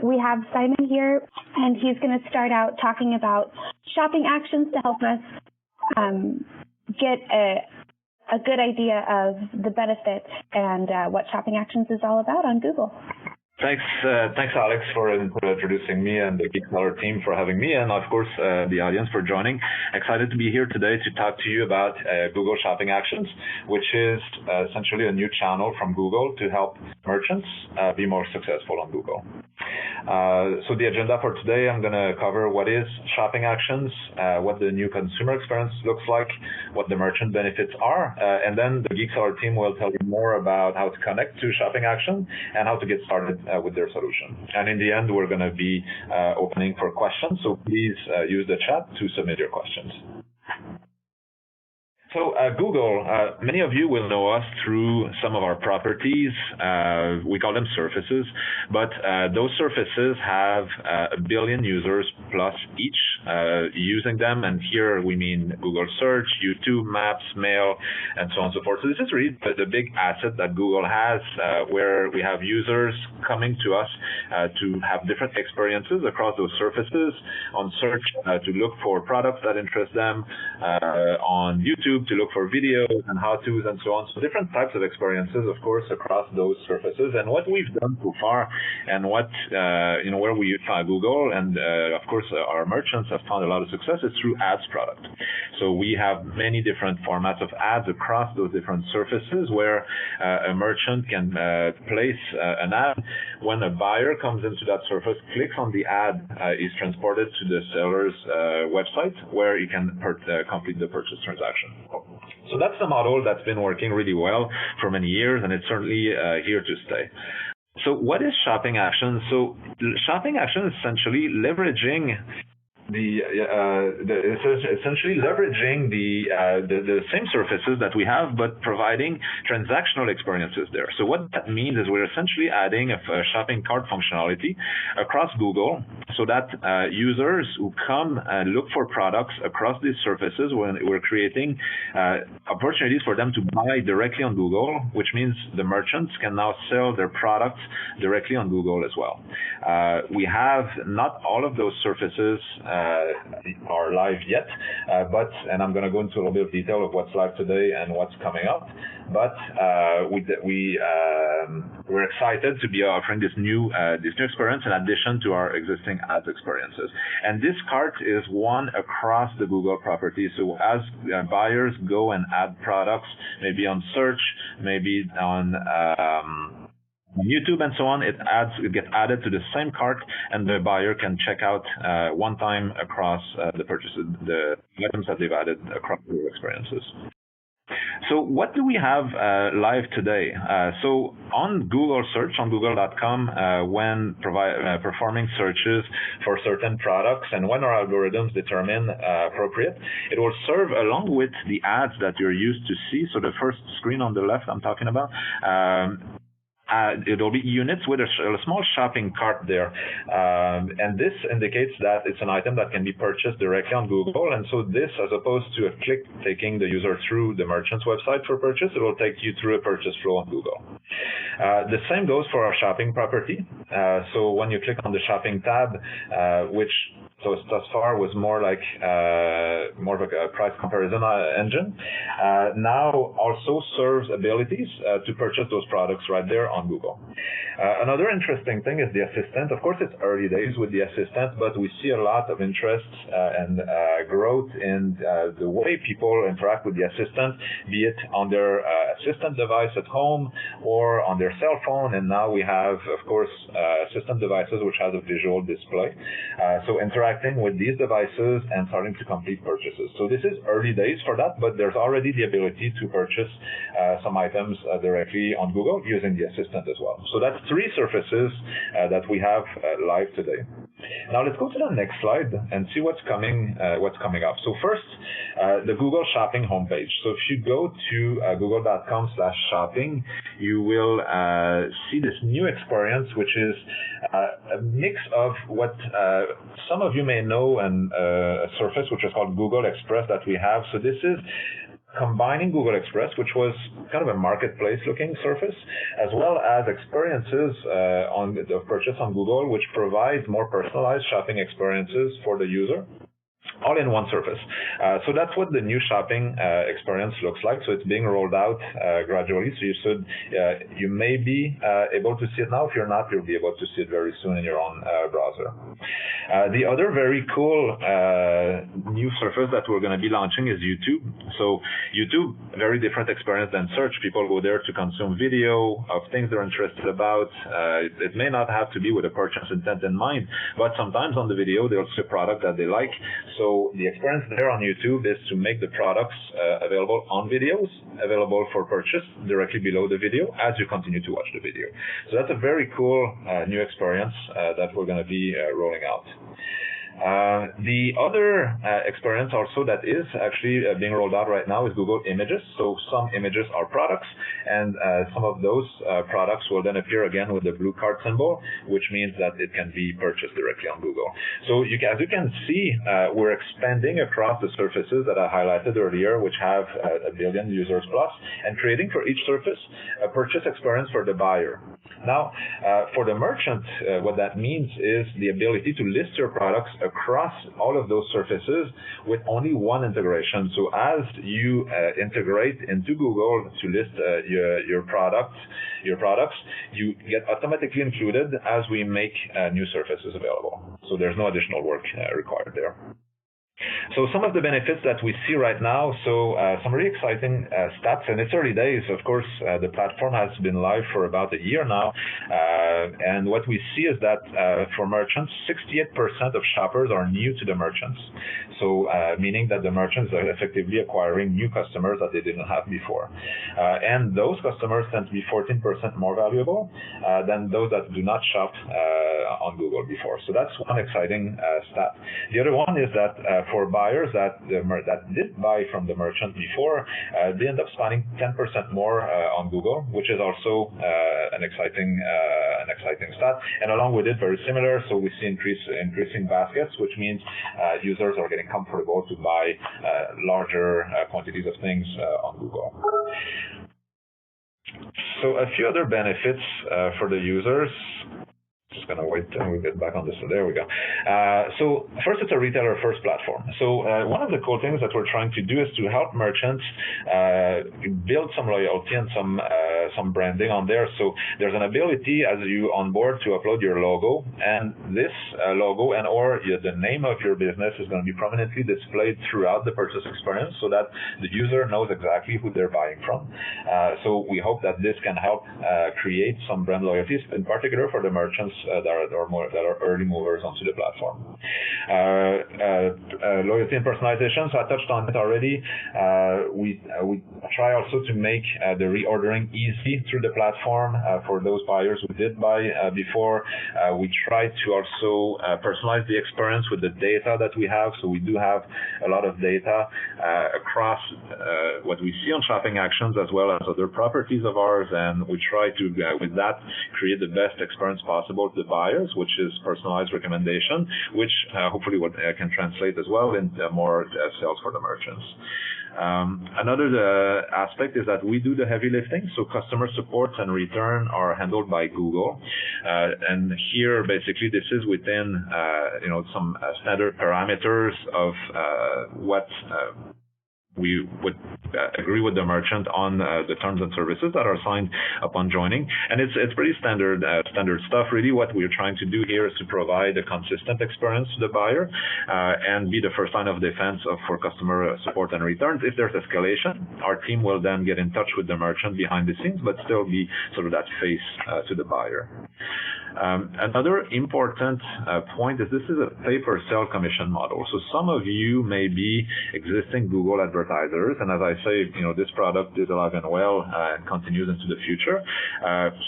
we have Simon here, and he's going to start out talking about shopping actions to help us get a good idea of the benefits and what shopping actions is all about on Google. Thanks, Alex, for introducing me and the GeekSeller team for having me, and of course the audience for joining. Excited to be here today to talk to you about Google Shopping Actions, which is essentially a new channel from Google to help merchants be more successful on Google. So the agenda for today, I'm going to cover what is Shopping Actions, what the new consumer experience looks like, what the merchant benefits are, and then the GeekSeller team will tell you more about how to connect to Shopping Action and how to get started with their solution. And in the end, we're going to be opening for questions, so please use the chat to submit your questions. So Google, many of you will know us through some of our properties. We call them surfaces, but those surfaces have 1 billion users plus each using them. And here we mean Google Search, YouTube, Maps, Mail, and so on and so forth. So this is really the big asset that Google has, where we have users coming to us to have different experiences across those surfaces. On Search, to look for products that interest them, on YouTube, to look for videos and how-tos and so on. So different types of experiences, of course, across those surfaces. And what we've done so far, and what where we found Google, and of course our merchants have found a lot of success, is through ads product. So we have many different formats of ads across those different surfaces, where a merchant can place an ad. When a buyer comes into that surface, clicks on the ad, is transported to the seller's website, where he can complete the purchase transaction. So that's the model that's been working really well for many years, and it's certainly here to stay. So what is Shopping Action? So Shopping Action is essentially leveraging essentially leveraging the same surfaces that we have, but providing transactional experiences there. So what that means is we're essentially adding a shopping cart functionality across Google, so that users who come and look for products across these surfaces, when we're creating opportunities for them to buy directly on Google, which means the merchants can now sell their products directly on Google as well. We have not all of those surfaces are live yet, and I'm going to go into a little bit of detail of what's live today and what's coming up. But we're excited to be offering this new experience in addition to our existing ads experiences. And this cart is one across the Google property. So as buyers go and add products, maybe on Search, maybe on YouTube and so on, it gets added to the same cart, and the buyer can check out one time across the purchases, the items that they've added across their experiences. So what do we have live today? So on Google Search, on google.com, when performing searches for certain products, and when our algorithms determine appropriate, it will serve along with the ads that you're used to see. So the first screen on the left I'm talking about, it will be units with a small shopping cart there. And this indicates that it's an item that can be purchased directly on Google. And so this, as opposed to a click taking the user through the merchant's website for purchase, it will take you through a purchase flow on Google. The same goes for our shopping property. So when you click on the shopping tab, which thus far was more like more of a price comparison engine, now also serves abilities to purchase those products right there on Google. Another interesting thing is the assistant. Of course, it's early days with the assistant, but we see a lot of interest and growth in the way people interact with the assistant, be it on their assistant device at home or on their cell phone. And now we have, of course, assistant devices which has a visual display. So interacting with these devices and starting to complete purchases. So this is early days for that, but there's already the ability to purchase some items directly on Google using the assistant as well. So that's 3 surfaces that we have live today. Now let's go to the next slide and see what's coming up. So first, the Google Shopping homepage. So if you go to google.com/shopping, you will see this new experience, which is a mix of what some of you may know, and a surface which is called Google Express that we have. So this is combining Google Express, which was kind of a marketplace-looking surface, as well as experiences of purchase on Google, which provides more personalized shopping experiences for the user, all in one surface. So that's what the new shopping experience looks like. So it's being rolled out gradually. So you may be able to see it now. If you're not, you'll be able to see it very soon in your own browser. The other very cool new surface that we're going to be launching is YouTube. So YouTube, very different experience than search. People go there to consume video of things they're interested about. It may not have to be with a purchase intent in mind, but sometimes on the video, they'll see a product that they like. So the experience there on YouTube is to make the products available on videos, available for purchase directly below the video as you continue to watch the video. So that's a very cool new experience that we're going to be rolling out. The other experience also that is actually being rolled out right now is Google Images. So some images are products, and some of those products will then appear again with the blue card symbol, which means that it can be purchased directly on Google. So as you can see, we're expanding across the surfaces that I highlighted earlier, which have 1 billion users plus, and creating for each surface a purchase experience for the buyer. Now, for the merchant, what that means is the ability to list your products across all of those surfaces with only one integration. So as you integrate into Google to list your products, you get automatically included as we make new surfaces available. So there's no additional work required there. So some of the benefits that we see right now, some really exciting stats, and it's early days. Of course, the platform has been live for about a year now, and what we see is that for merchants, 68% of shoppers are new to the merchants. So meaning that the merchants are effectively acquiring new customers that they didn't have before. And those customers tend to be 14% more valuable than those that do not shop on Google before. So that's one exciting stat. The other one is that for buyers that did buy from the merchant before, they end up spending 10% more on Google, which is also an exciting stat. And along with it, very similar. So we see increasing baskets, which means users are getting comfortable to buy larger quantities of things on Google. So a few other benefits for the users. Just going to wait till we get back on this. So there we go. So first, it's a retailer-first platform. So one of the cool things that we're trying to do is to help merchants build some loyalty and some branding on there. So there's an ability as you onboard to upload your logo, and this logo and or the name of your business is going to be prominently displayed throughout the purchase experience so that the user knows exactly who they're buying from. So we hope that this can help create some brand loyalties, in particular for the merchants that are early movers onto the platform. Loyalty and personalization, so I touched on it already. We try also to make the reordering easy through the platform for those buyers who did buy before. We try to also personalize the experience with the data that we have. So we do have a lot of data across what we see on shopping actions as well as other properties of ours, and we try to, with that, create the best experience possible to the buyers, which is personalized recommendation, which hopefully can translate as well into more sales for the merchants. Another aspect is that we do the heavy lifting, so customer support and return are handled by Google, and here basically this is within some standard parameters of what we would agree with the merchant on the terms and services that are signed upon joining, and it's pretty standard stuff. Really, what we're trying to do here is to provide a consistent experience to the buyer and be the first line of defense for customer support and returns. If there's escalation, our team will then get in touch with the merchant behind the scenes, but still be sort of that face to the buyer. Another important point is this is a pay-per-sale commission model. So some of you may be existing Google advertisers, and as I say, this product is alive and well and continues into the future.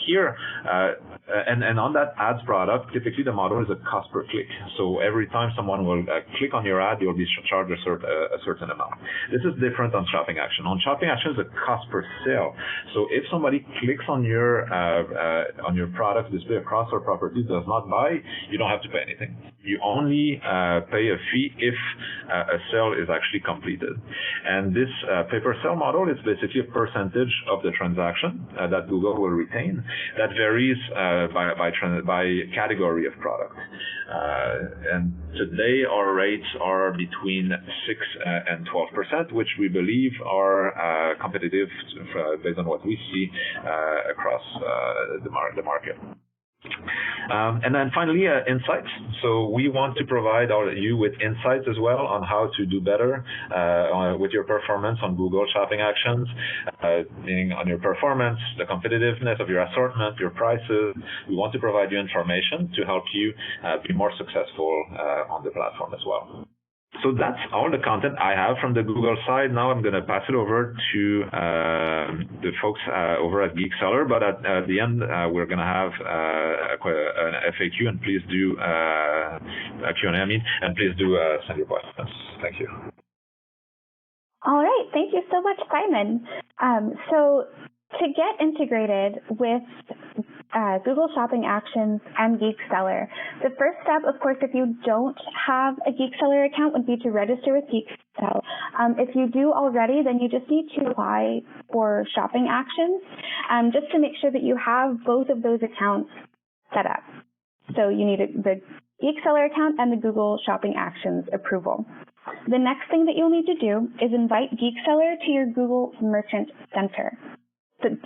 Here, And on that ads product, typically the model is a cost per click. So every time someone will click on your ad, you'll be charged a certain amount. This is different on shopping action. On shopping action, it's a cost per sale. So if somebody clicks on your product display across our property, does not buy, you don't have to pay anything. You only pay a fee if a sale is actually completed. And this pay-per-sale model is basically a percentage of the transaction that Google will retain. That varies by category of product. And today our rates are between 6 and 12%, which we believe are competitive based on what we see across the market. And then finally, insights. So we want to provide you with insights as well on how to do better with your performance on Google Shopping Actions, meaning on your performance, the competitiveness of your assortment, your prices. We want to provide you information to help you be more successful on the platform as well. So that's all the content I have from the Google side. Now I'm going to pass it over to the folks over at GeekSeller, but at the end we're going to have an FAQ, and please do a Q&A, and please do send your questions. Thank you. All right, thank you so much, Simon. So to get integrated with Google Shopping Actions and GeekSeller, the first step, of course, if you don't have a GeekSeller account, would be to register with GeekSeller. If you do already, then you just need to apply for Shopping Actions, just to make sure that you have both of those accounts set up. So you need the GeekSeller account and the Google Shopping Actions approval. The next thing that you'll need to do is invite GeekSeller to your Google Merchant Center.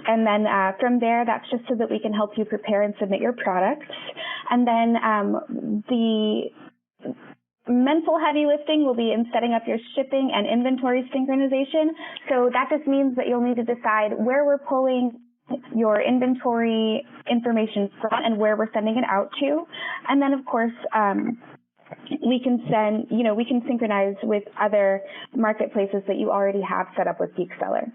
And then from there, that's just so that we can help you prepare and submit your products. And then the mental heavy lifting will be in setting up your shipping and inventory synchronization. So that just means that you'll need to decide where we're pulling your inventory information from and where we're sending it out to. And then, of course, we can synchronize with other marketplaces that you already have set up with GeekSeller.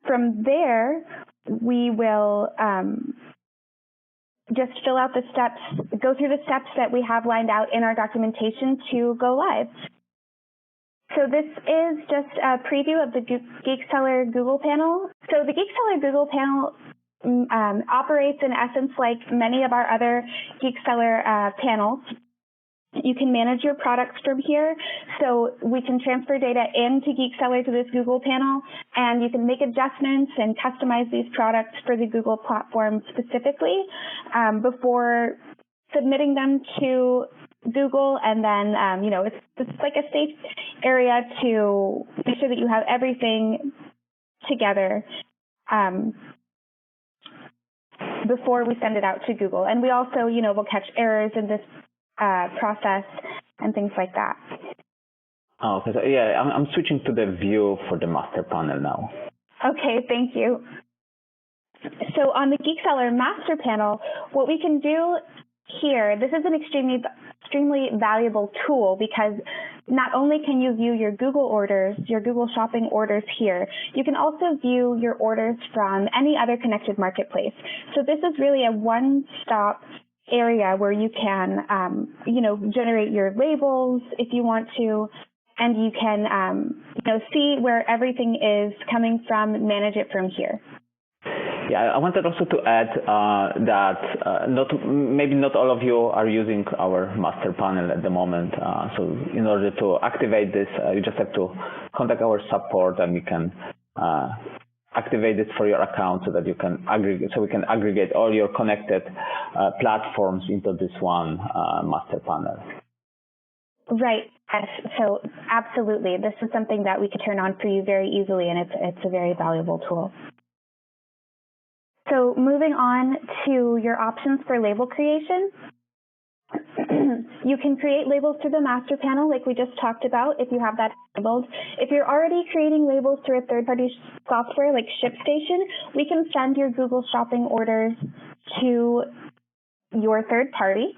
From there, we will just fill out the steps, go through the steps that we have lined out in our documentation to go live. So this is just a preview of the GeekSeller Google panel. So the GeekSeller Google panel operates in essence like many of our other GeekSeller panels. You can manage your products from here, so we can transfer data into GeekSeller to this Google panel, and you can make adjustments and customize these products for the Google platform specifically before submitting them to Google, and then it's like a safe area to make sure that you have everything together before we send it out to Google. And we also, will catch errors in this process and things like that. Oh, okay. So yeah, I'm switching to the view for the master panel now. Okay, thank you. So on the GeekSeller master panel, what we can do here, this is an extremely valuable tool because not only can you view your Google orders, your Google shopping orders here, you can also view your orders from any other connected marketplace. So this is really a one-stop area where you can, generate your labels if you want to, and you can, see where everything is coming from, manage it from here. Yeah, I wanted also to add that maybe not all of you are using our master panel at the moment. So in order to activate this, you just have to contact our support, and we can activate it for your account so that you can we can aggregate all your connected platforms into this one master panel. Right. Yes. So absolutely, this is something that we could turn on for you very easily, and it's a very valuable tool. So moving on to your options for label creation. You can create labels through the master panel like we just talked about if you have that enabled. If you're already creating labels through a third-party software like ShipStation, we can send your Google shopping orders to your third party.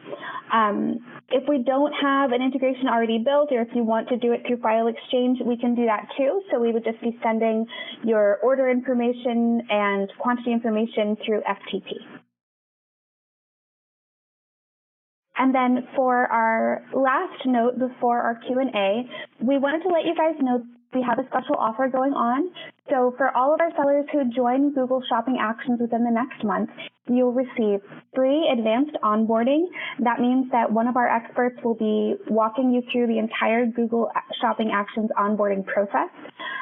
If we don't have an integration already built, or if you want to do it through file exchange, we can do that too. So we would just be sending your order information and quantity information through FTP. And then for our last note before our Q&A, we wanted to let you guys know we have a special offer going on. So for all of our sellers who join Google Shopping Actions within the next month, you'll receive free advanced onboarding. That means that one of our experts will be walking you through the entire Google Shopping Actions onboarding process,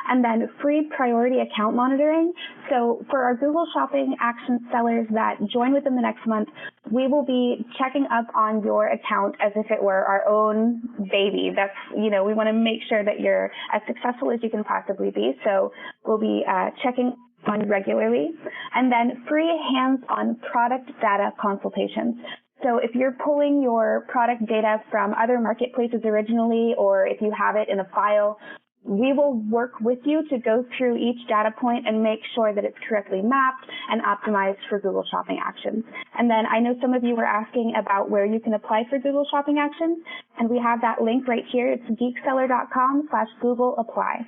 and then free priority account monitoring. So for our Google Shopping Actions sellers that join within the next month, we will be checking up on your account as if it were our own baby. That's, we want to make sure that you're as successful as you can possibly be. So we'll be checking on regularly, and then free hands-on product data consultations. So if you're pulling your product data from other marketplaces originally, or if you have it in a file, we will work with you to go through each data point and make sure that it's correctly mapped and optimized for Google Shopping Actions. And then I know some of you were asking about where you can apply for Google Shopping Actions, and we have that link right here. It's geekseller.com/Google apply.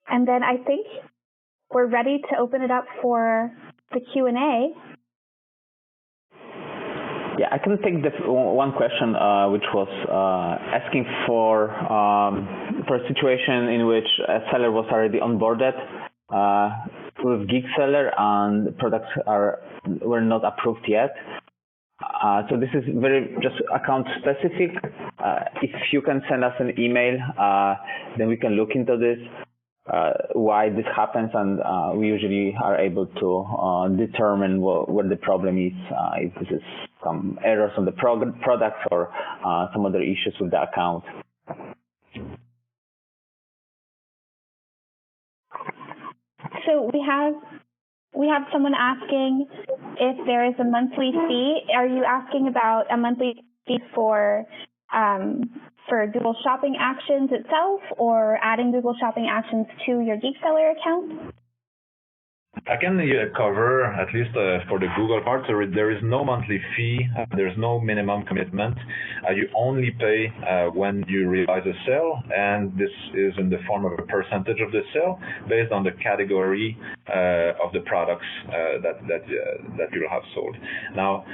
And then I think we're ready to open it up for the Q&A. Yeah, I can take the one question, which was asking for a situation in which a seller was already onboarded with GeekSeller and the products were not approved yet. So this is very just account specific. If you can send us an email, then we can look into this. Why this happens, and we usually are able to determine what the problem is, if this is some errors on the products or some other issues with the account. So we have someone asking if there is a monthly fee. Are you asking about a monthly fee for Google Shopping Actions itself, or adding Google Shopping Actions to your GeekSeller account? I can cover, at least for the Google part, so there is no monthly fee, there's no minimum commitment. You only pay when you realize a sale, and this is in the form of a percentage of the sale based on the category of the products that you'll have sold. Now,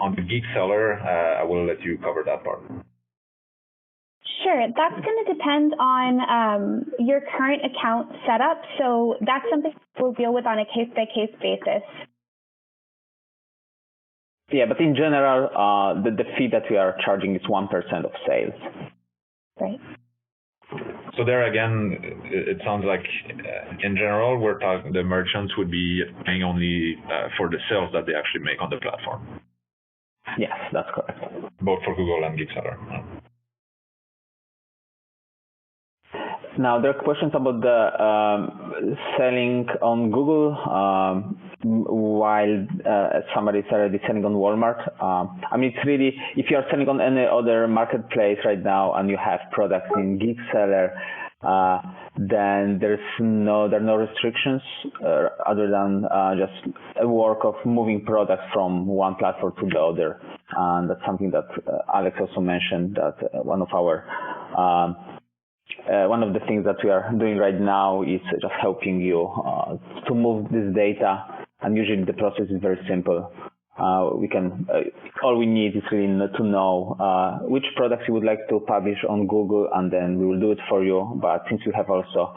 on the GeekSeller, I will let you cover that part. Sure. That's going to depend on your current account setup. So that's something we'll deal with on a case-by-case basis. Yeah, but in general, the fee that we are charging is 1% of sales. Right. So there again, it sounds like in general, we're talking the merchants would be paying only for the sales that they actually make on the platform. Yes, that's correct. Both for Google and GeekSeller. Now, there are questions about the selling on Google while somebody is already selling on Walmart. I mean, it's really, if you are selling on any other marketplace right now and you have products in GeekSeller, then there are no restrictions other than just a work of moving products from one platform to the other. And that's something that Alex also mentioned, that one of the things that we are doing right now is just helping you to move this data, and usually the process is very simple. All we need is really to know which products you would like to publish on Google, and then we will do it for you. But since we have also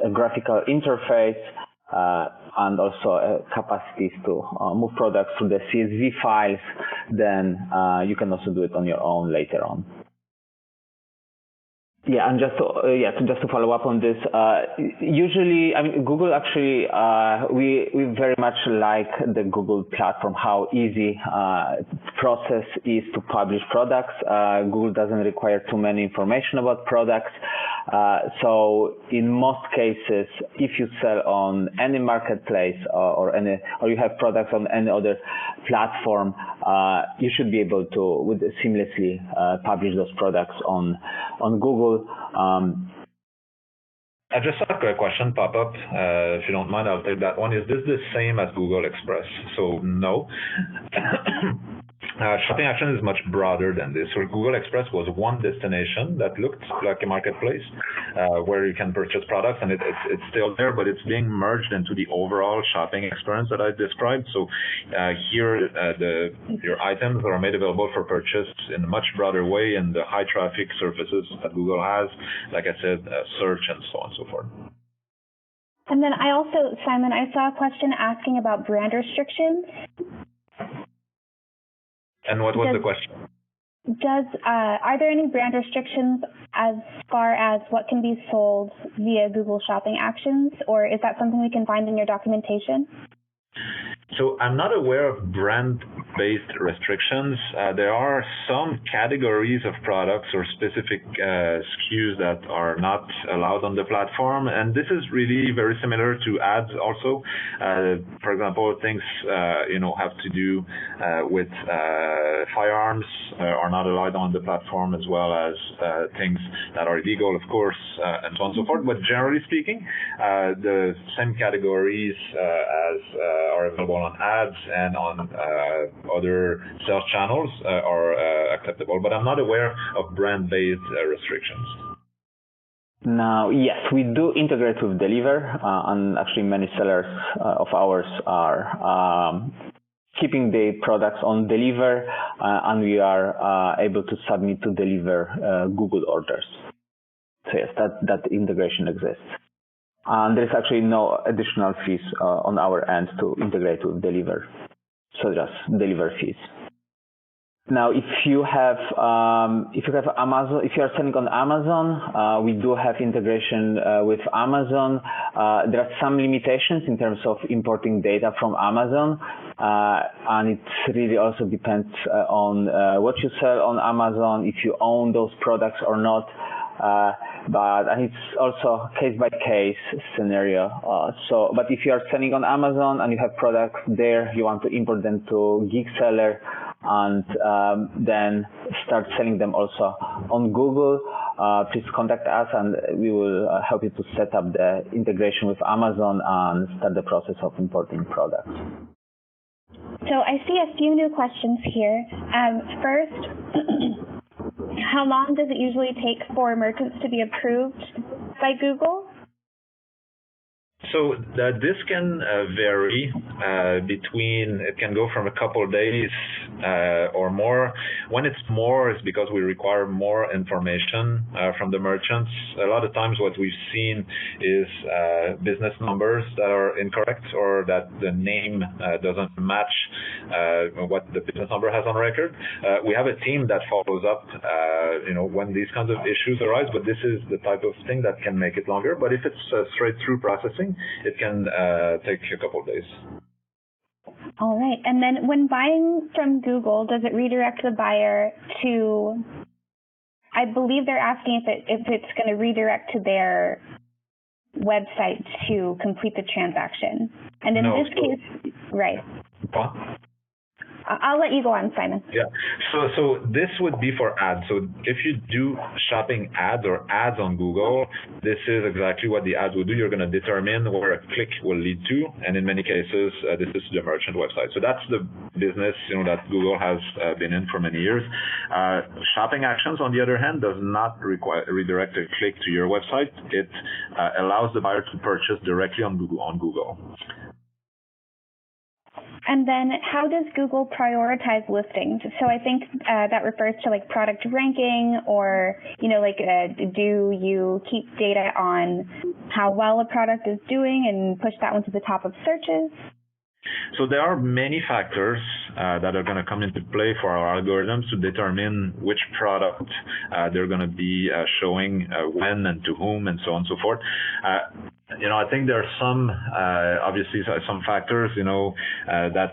a graphical interface and also capacities to move products to the CSV files, then you can also do it on your own later on. Yeah, and just to follow up on this, usually, I mean, Google actually, we very much like the Google platform, how easy process is to publish products. Google doesn't require too many information about products. So in most cases, if you sell on any marketplace or you have products on any other platform, you should be able to seamlessly publish those products on Google. I just saw a question pop up. If you don't mind, I'll take that one. Is this the same as Google Express? So no. Shopping action is much broader than this. So Google Express was one destination that looked like a marketplace where you can purchase products, and it's still there, but it's being merged into the overall shopping experience that I described. So here, your items are made available for purchase in a much broader way in the high traffic surfaces that Google has, like I said, search and so on and so forth. And then Simon, I saw a question asking about brand restrictions. And what was the question? Are there any brand restrictions as far as what can be sold via Google Shopping Actions, or is that something we can find in your documentation? So I'm not aware of brand-based restrictions. There are some categories of products or specific SKUs that are not allowed on the platform, and this is really very similar to ads also. For example, things have to do with firearms are not allowed on the platform, as well as things that are illegal, of course, and so on and so forth. But generally speaking, the same categories as are available on ads and on other sales channels are acceptable, but I'm not aware of brand-based restrictions. Now, yes, we do integrate with Deliver, and actually many sellers of ours are keeping the products on Deliver, and we are able to submit to Deliver Google orders. So yes, that integration exists. And there's actually no additional fees on our end to integrate with Deliver, so just Deliver fees. Now, if you have Amazon, if you are selling on Amazon, we do have integration with Amazon. There are some limitations in terms of importing data from Amazon, and it really also depends on what you sell on Amazon, if you own those products or not. And it's also case by case scenario. But if you are selling on Amazon and you have products there, you want to import them to GeekSeller and then start selling them also on Google, please contact us and we will help you to set up the integration with Amazon and start the process of importing products. So I see a few new questions here. First, how long does it usually take for merchants to be approved by Google? So this can vary it can go from a couple of days or more. When it's more, it's because we require more information from the merchants. A lot of times what we've seen is business numbers that are incorrect, or that the name doesn't match what the business number has on record. We have a team that follows up when these kinds of issues arise, but this is the type of thing that can make it longer. But if it's straight through processing, it can take a couple of days. All right. And then when buying from Google, does it redirect the buyer to, I believe they're asking if it's going to redirect to their website to complete the transaction. And in this case, right. I'll let you go on, Simon. Yeah. So this would be for ads. So if you do shopping ads or ads on Google, this is exactly what the ads will do. You're going to determine where a click will lead to, and in many cases, this is the merchant website. So that's the business that Google has been in for many years. Shopping actions, on the other hand, does not redirect a click to your website. It allows the buyer to purchase directly on Google. And then how does Google prioritize listings? So I think that refers to like product ranking, or, do you keep data on how well a product is doing and push that one to the top of searches? So there are many factors that are going to come into play for our algorithms to determine which product they're going to be showing when and to whom and so on and so forth. I think there are some, obviously, some factors, that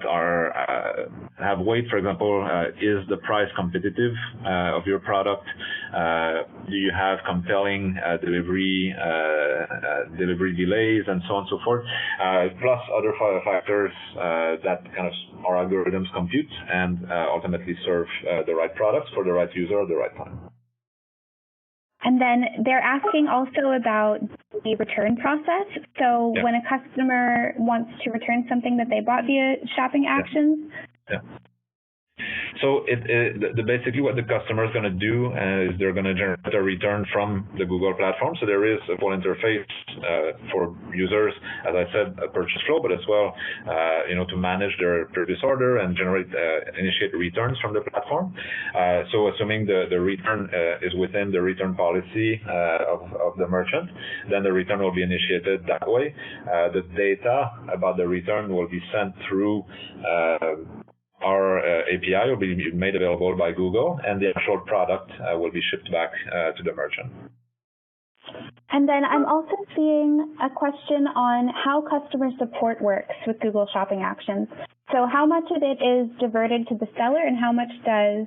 have weight. For example, is the price competitive of your product? Do you have compelling delivery delays and so on and so forth? Plus other factors that kind of our algorithms compute and ultimately serve the right products for the right user at the right time. And then they're asking also about the return process. So when a customer wants to return something that they bought via shopping actions. So basically what the customer is going to do is they're going to generate a return from the Google platform. So there is a full interface for users, as I said, a purchase flow, but as well, to manage their previous order and initiate returns from the platform. So assuming the return is within the return policy of the merchant, then the return will be initiated that way. The data about the return will be sent through our API will be made available by Google, and the actual product will be shipped back to the merchant. And then I'm also seeing a question on how customer support works with Google Shopping Actions. So how much of it is diverted to the seller, and how much does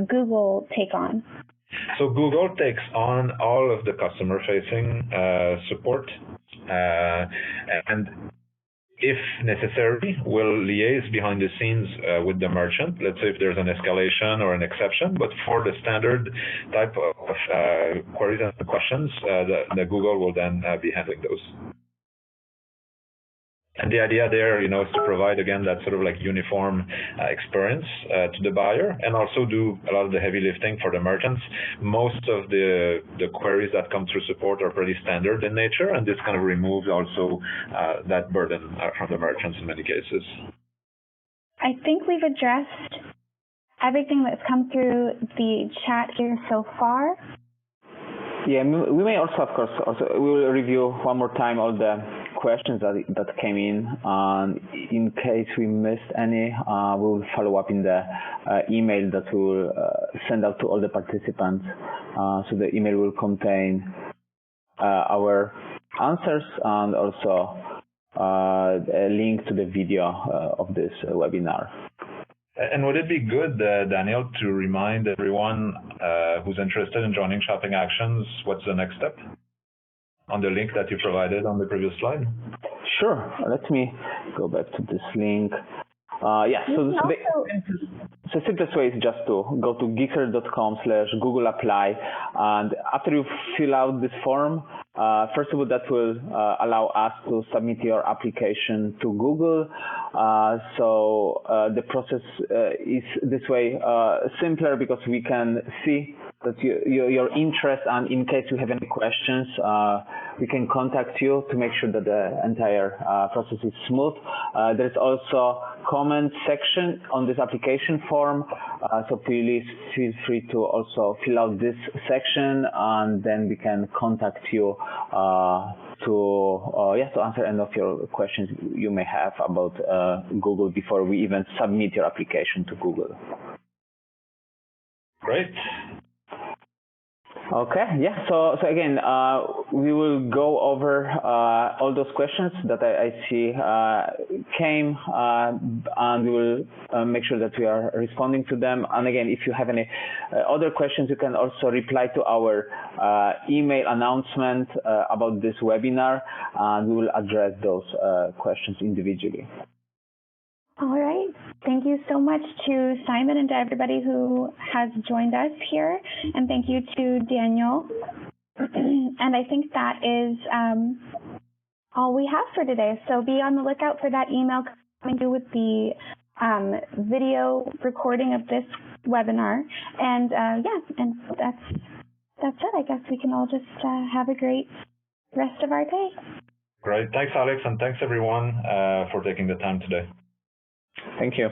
Google take on? So Google takes on all of the customer-facing support, and if necessary, will liaise behind the scenes with the merchant, let's say if there's an escalation or an exception. But for the standard type of queries and questions, the Google will then be handling those. And the idea there, is to provide, again, that sort of like uniform experience to the buyer, and also do a lot of the heavy lifting for the merchants. Most of the queries that come through support are pretty standard in nature, and this kind of removes also that burden from the merchants in many cases. I think we've addressed everything that's come through the chat here so far. Yeah, we may also, of course, we will review one more time all the questions that came in. In case we missed any, we will follow up in the email that we will send out to all the participants. So the email will contain our answers and also a link to the video of this webinar. And would it be good, Daniel, to remind everyone who's interested in joining Shopping Actions, what's the next step on the link that you provided on the previous slide? Sure. Let me go back to this link. So the simplest way is just to go to geekseller.com/GoogleApply, and after you fill out this form, first of all, that will allow us to submit your application to Google. So the process is this way simpler because we can see that your interest, and in case you have any questions, we can contact you to make sure that the entire process is smooth. There's also comment section on this application form, so please feel free to also fill out this section, and then we can contact you to answer any of your questions you may have about Google before we even submit your application to Google. Great. Okay, yeah, so again, we will go over all those questions that I see came, and we will make sure that we are responding to them. And again, if you have any other questions, you can also reply to our email announcement about this webinar, and we will address those questions individually. All right. Thank you so much to Simon and to everybody who has joined us here. And thank you to Daniel. And I think that is all we have for today. So be on the lookout for that email coming through with the video recording of this webinar. And and that's it. I guess we can all just have a great rest of our day. Great. Thanks, Alex, and thanks everyone for taking the time today. Thank you.